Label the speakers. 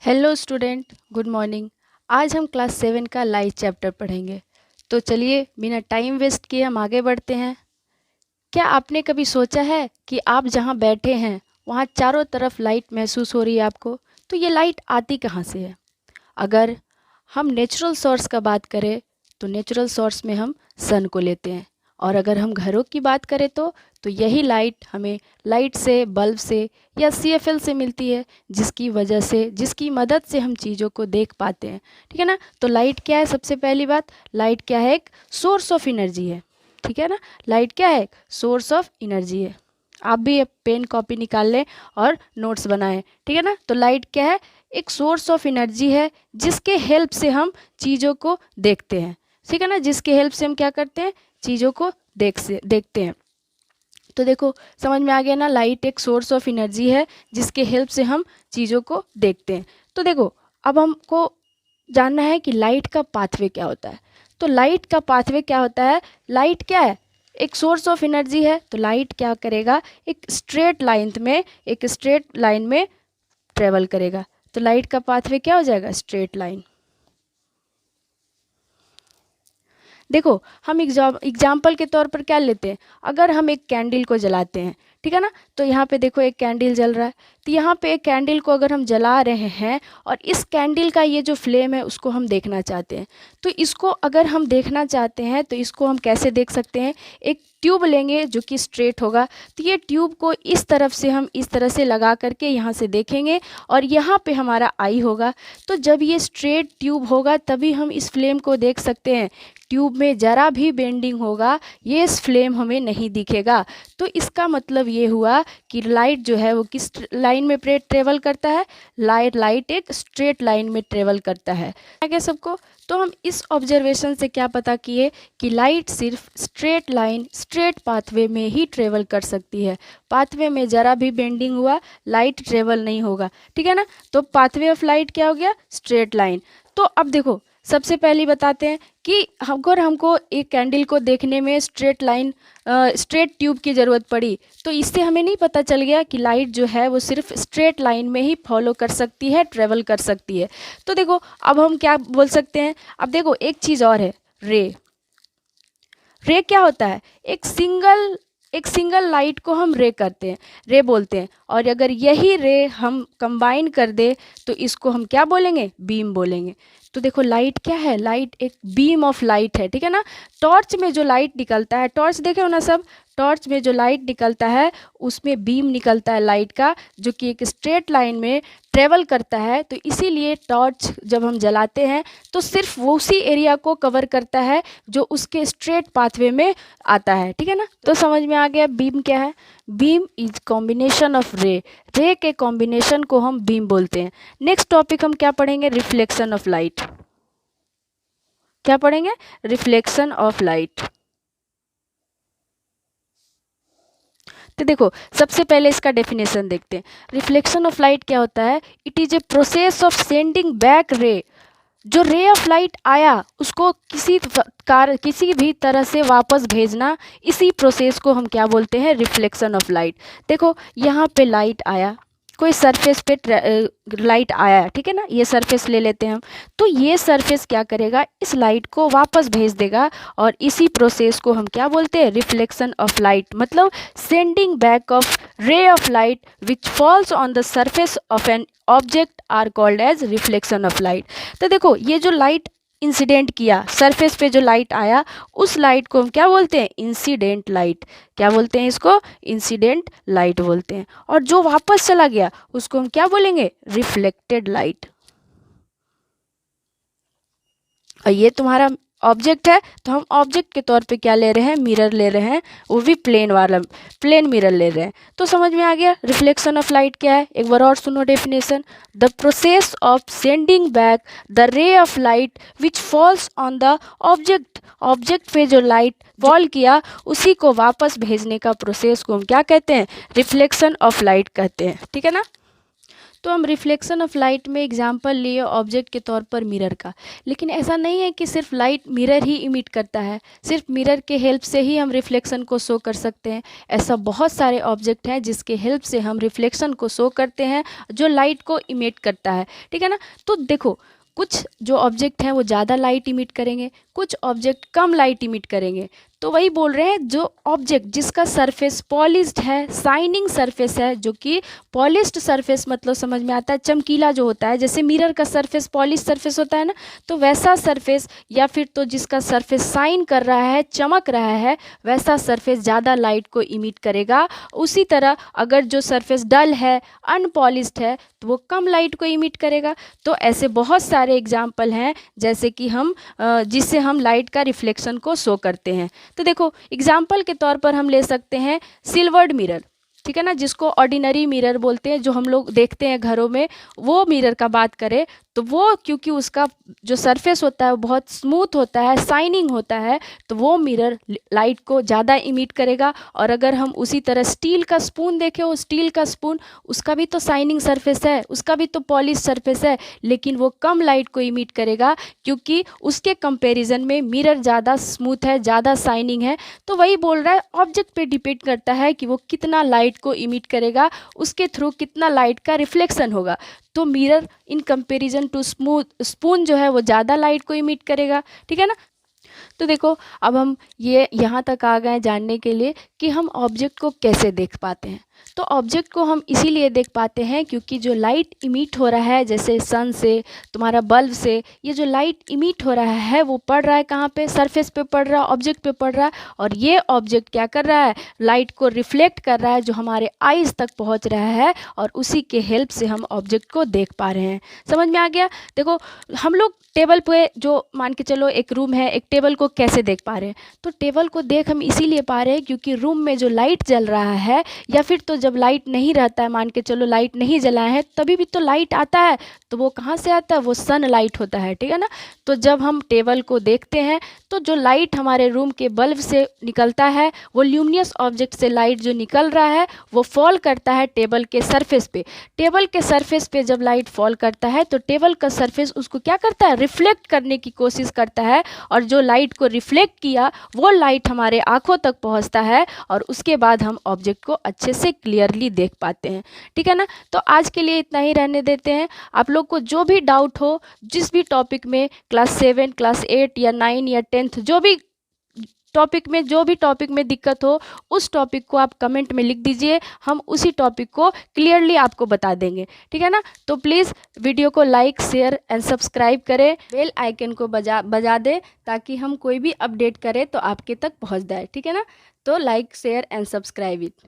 Speaker 1: Hello student, good morning. आज हम class 7 का लाइट चैप्टर पढ़ेंगे। तो चलिए बिना टाइम वेस्ट किए हम आगे बढ़ते हैं। क्या आपने कभी सोचा है कि आप जहाँ बैठे हैं वहाँ चारों तरफ लाइट महसूस हो रही है आपको? तो ये लाइट आती कहाँ से है? अगर हम नेचुरल सोर्स का बात करें तो नेचुरल सोर्स में हम सन को लेते हैं। और अगर हम घरों की बात करें तो यही लाइट हमें लाइट से, बल्ब से या सीएफएल से मिलती है, जिसकी वजह से, जिसकी मदद से हम चीज़ों को देख पाते हैं। ठीक है ना? तो लाइट क्या है? सबसे पहली बात, लाइट क्या है? एक सोर्स ऑफ एनर्जी है। ठीक है ना? लाइट क्या है? एक सोर्स ऑफ एनर्जी है। आप भी पेन कॉपी निकाल लें और नोट्स बनाएं। ठीक है ना? तो लाइट क्या है? एक सोर्स ऑफ एनर्जी है, जिसके हेल्प से हम चीज़ों को देखते हैं। ठीक है ना? जिसके हेल्प से हम क्या करते हैं? चीज़ों को देखते हैं। तो देखो, समझ में आ गया ना? लाइट एक सोर्स ऑफ एनर्जी है, जिसके हेल्प से हम चीज़ों को देखते हैं। तो देखो, अब हमको जानना है कि लाइट का पाथवे क्या होता है। तो लाइट का पाथवे क्या होता है? लाइट क्या है? एक सोर्स ऑफ एनर्जी है। तो लाइट क्या करेगा? एक स्ट्रेट लाइन में ट्रेवल करेगा। तो लाइट का पाथवे क्या हो जाएगा? Straight line. देखो, हम एग्जाम्पल के तौर पर क्या लेते हैं? अगर हम एक कैंडल को जलाते हैं, ठीक है ना? तो यहाँ पे देखो एक कैंडल जल रहा है। तो यहाँ पे एक कैंडल को अगर हम जला रहे हैं और इस कैंडल का ये जो फ्लेम है उसको हम देखना चाहते हैं, तो इसको अगर हम देखना चाहते हैं तो इसको हम कैसे देख सकते हैं? एक ट्यूब लेंगे जो कि स्ट्रेट होगा। तो ये ट्यूब को इस तरफ से हम इस तरह से लगा करके यहाँ से देखेंगे और यहाँ पे हमारा आई होगा। तो जब ये स्ट्रेट ट्यूब होगा तभी हम इस फ्लेम को देख सकते हैं। ट्यूब में ज़रा भी बेंडिंग होगा, ये फ्लेम हमें नहीं दिखेगा। तो इसका मतलब ये हुआ कि लाइट जो है वो किस लाइन में ट्रेवल करता है? लाइट एक स्ट्रेट लाइन में ट्रेवल करता है। क्या सबको? तो हम इस ऑब्जर्वेशन से क्या पता किए कि लाइट सिर्फ स्ट्रेट लाइन, स्ट्रेट पाथवे में ही ट्रेवल कर सकती है। पाथवे में ज़रा भी बेंडिंग हुआ, लाइट ट्रेवल नहीं होगा। ठीक है ना? तो पाथवे ऑफ लाइट क्या हो गया? Straight line. तो अब देखो, सबसे पहले बताते हैं कि अगर हमको एक कैंडल को देखने में स्ट्रेट ट्यूब की ज़रूरत पड़ी, तो इससे हमें नहीं पता चल गया कि लाइट जो है वो सिर्फ स्ट्रेट लाइन में ही फॉलो कर सकती है, ट्रेवल कर सकती है। तो देखो, अब हम क्या बोल सकते हैं? अब देखो, एक चीज़ और है, रे। रे क्या होता है? एक सिंगल लाइट को हम रे करते हैं, रे बोलते हैं। और अगर यही रे हम कंबाइन कर दे तो इसको हम क्या बोलेंगे? बीम बोलेंगे। तो देखो, लाइट क्या है? लाइट एक बीम ऑफ लाइट है। ठीक है ना? टॉर्च में जो लाइट निकलता है, टॉर्च देखे हो ना सब? टॉर्च में जो लाइट निकलता है उसमें बीम निकलता है लाइट का, जो कि एक स्ट्रेट लाइन में ट्रेवल करता है। तो इसीलिए टॉर्च जब हम जलाते हैं तो सिर्फ वो उसी एरिया को कवर करता है जो उसके स्ट्रेट पाथवे में आता है। ठीक है ना? तो समझ में आ गया बीम क्या है? बीम इज कॉम्बिनेशन ऑफ रे। रे के कॉम्बिनेशन को हम बीम बोलते हैं। नेक्स्ट टॉपिक हम क्या पढ़ेंगे? Reflection of light. क्या पढ़ेंगे? Reflection of light. तो देखो, सबसे पहले इसका डेफिनेशन देखते हैं। रिफ्लेक्शन ऑफ लाइट क्या होता है? It is a process of sending back रे। जो रे ऑफ लाइट आया उसको किसी भी तरह से वापस भेजना, इसी प्रोसेस को हम क्या बोलते हैं? Reflection of light. देखो, यहाँ पे लाइट आया, कोई सरफेस पे लाइट आया, ठीक है ना? ये सरफेस ले लेते हैं हम। तो ये सरफेस क्या करेगा? इस लाइट को वापस भेज देगा और इसी प्रोसेस को हम क्या बोलते हैं? Reflection of light. मतलब sending back of ray of light which falls on the surface of an object are called as reflection of light. तो देखो, ये जो लाइट इंसिडेंट किया, सरफेस पे जो लाइट आया, उस लाइट को हम क्या बोलते हैं? Incident light. क्या बोलते हैं इसको? इंसिडेंट लाइट बोलते हैं। और जो वापस चला गया उसको हम क्या बोलेंगे? Reflected light. और ये तुम्हारा ऑब्जेक्ट है, तो हम ऑब्जेक्ट के तौर पे क्या ले रहे हैं? मिरर ले रहे हैं, वो भी प्लेन वाला, प्लेन मिरर ले रहे हैं। तो समझ में आ गया रिफ्लेक्शन ऑफ लाइट क्या है? एक बार और सुनो definition. The process of sending back the रे of light which falls on the object. Object पे जो लाइट फॉल किया उसी को वापस भेजने का प्रोसेस को हम क्या कहते हैं? रिफ्लेक्शन ऑफ लाइट कहते हैं। ठीक है ना? तो हम रिफ्लेक्शन ऑफ लाइट में एग्जांपल लिए ऑब्जेक्ट के तौर पर मिरर का, लेकिन ऐसा नहीं है कि सिर्फ लाइट मिरर ही इमिट करता है, सिर्फ मिरर के हेल्प से ही हम रिफ्लेक्शन को शो कर सकते हैं। ऐसा बहुत सारे ऑब्जेक्ट हैं जिसके हेल्प से हम रिफ्लेक्शन को शो करते हैं जो लाइट को इमिट करता है, ठीक है ना। तो देखो, कुछ जो ऑब्जेक्ट हैं वो ज़्यादा लाइट इमिट करेंगे, कुछ ऑब्जेक्ट कम लाइट इमिट करेंगे। तो वही बोल रहे हैं, जो ऑब्जेक्ट जिसका सरफेस पॉलिश्ड है, शाइनिंग सरफेस है, जो कि पॉलिश्ड सरफेस मतलब समझ में आता है चमकीला जो होता है, जैसे मिरर का सरफेस पॉलिश सरफेस होता है ना, तो वैसा सरफेस, या फिर तो जिसका सरफेस शाइन कर रहा है, चमक रहा है, वैसा सरफेस ज़्यादा लाइट को इमिट करेगा। उसी तरह अगर जो सरफेस डल है, अनपॉलिश्ड है, तो वो कम लाइट को इमिट करेगा। तो ऐसे बहुत सारे एग्जाम्पल हैं जैसे कि हम जिससे हम लाइट का रिफ्लेक्शन को शो करते हैं। तो देखो, एग्जाम्पल के तौर पर हम ले सकते हैं सिल्वर्ड मिरर, ठीक है ना, जिसको ऑर्डिनरी मिरर बोलते हैं, जो हम लोग देखते हैं घरों में, वो मिरर का बात करें तो वो क्योंकि उसका जो सरफेस होता है वो बहुत स्मूथ होता है, शाइनिंग होता है, तो वो मिरर लाइट को ज़्यादा इमिट करेगा। और अगर हम उसी तरह स्टील का स्पून देखें, वो स्टील का स्पून, उसका भी तो शाइनिंग सरफेस है, उसका भी तो पॉलिश सरफेस है, लेकिन वो कम लाइट को इमिट करेगा क्योंकि उसके कंपैरिजन में मिरर ज़्यादा स्मूथ है, ज़्यादा शाइनिंग है। तो वही बोल रहा है, ऑब्जेक्ट पे डिपेंड करता है कि वो कितना लाइट को इमिट करेगा, उसके थ्रू कितना लाइट का रिफ्लेक्शन होगा। तो mirror in comparison two spoon जो है वो ज़्यादा लाइट को इमिट करेगा, ठीक है ना। तो देखो, अब हम ये यहाँ तक आ गए जानने के लिए कि हम ऑब्जेक्ट को कैसे देख पाते हैं। तो ऑब्जेक्ट को हम इसीलिए देख पाते हैं क्योंकि जो लाइट इमिट हो रहा है, जैसे सन से, तुम्हारा बल्ब से, ये जो लाइट इमिट हो रहा है वो पड़ रहा है कहाँ पे, सरफेस पे पड़ रहा है, ऑब्जेक्ट पे पड़ रहा है। और ये ऑब्जेक्ट क्या कर रहा है, लाइट को रिफ्लेक्ट कर रहा है, जो हमारे आइज़ तक पहुँच रहा है, और उसी के हेल्प से हम ऑब्जेक्ट को देख पा रहे हैं। समझ में आ गया। देखो, हम लोग टेबल पे, जो मान के चलो एक रूम है, एक टेबल को कैसे देख पा रहे हैं, तो टेबल को देख हम इसीलिए पा रहे हैं क्योंकि रूम में जो लाइट जल रहा है, या फिर तो जब लाइट नहीं रहता है, मान के चलो लाइट नहीं जलाए हैं, तभी भी तो लाइट आता है, तो वो कहाँ से आता है, वो सन लाइट होता है, ठीक है ना। तो जब हम टेबल को देखते हैं तो जो लाइट हमारे रूम के बल्ब से निकलता है, वो ल्यूमिनस ऑब्जेक्ट से लाइट जो निकल रहा है वो फॉल करता है टेबल के सरफेस पे। टेबल के सरफेस पे जब लाइट फॉल करता है तो टेबल का सरफेस उसको क्या करता है, रिफ्लेक्ट करने की कोशिश करता है, और जो लाइट को रिफ्लेक्ट किया वो लाइट हमारे आँखों तक पहुँचता है, और उसके बाद हम ऑब्जेक्ट को अच्छे से क्लियरली देख पाते हैं, ठीक है ना। तो आज के लिए इतना ही रहने देते हैं। आप लोग को जो भी डाउट हो, जिस भी टॉपिक में, क्लास 7, क्लास 8 या 9 या 10, जो भी टॉपिक में दिक्कत हो, उस टॉपिक को आप कमेंट में लिख दीजिए, हम उसी टॉपिक को क्लियरली आपको बता देंगे, ठीक है ना। तो प्लीज़ वीडियो को लाइक, शेयर एंड सब्सक्राइब करें, बेल आइकन को बजा दें, ताकि हम कोई भी अपडेट करें तो आपके तक पहुंच जाए, ठीक है ना। तो like, share and subscribe it.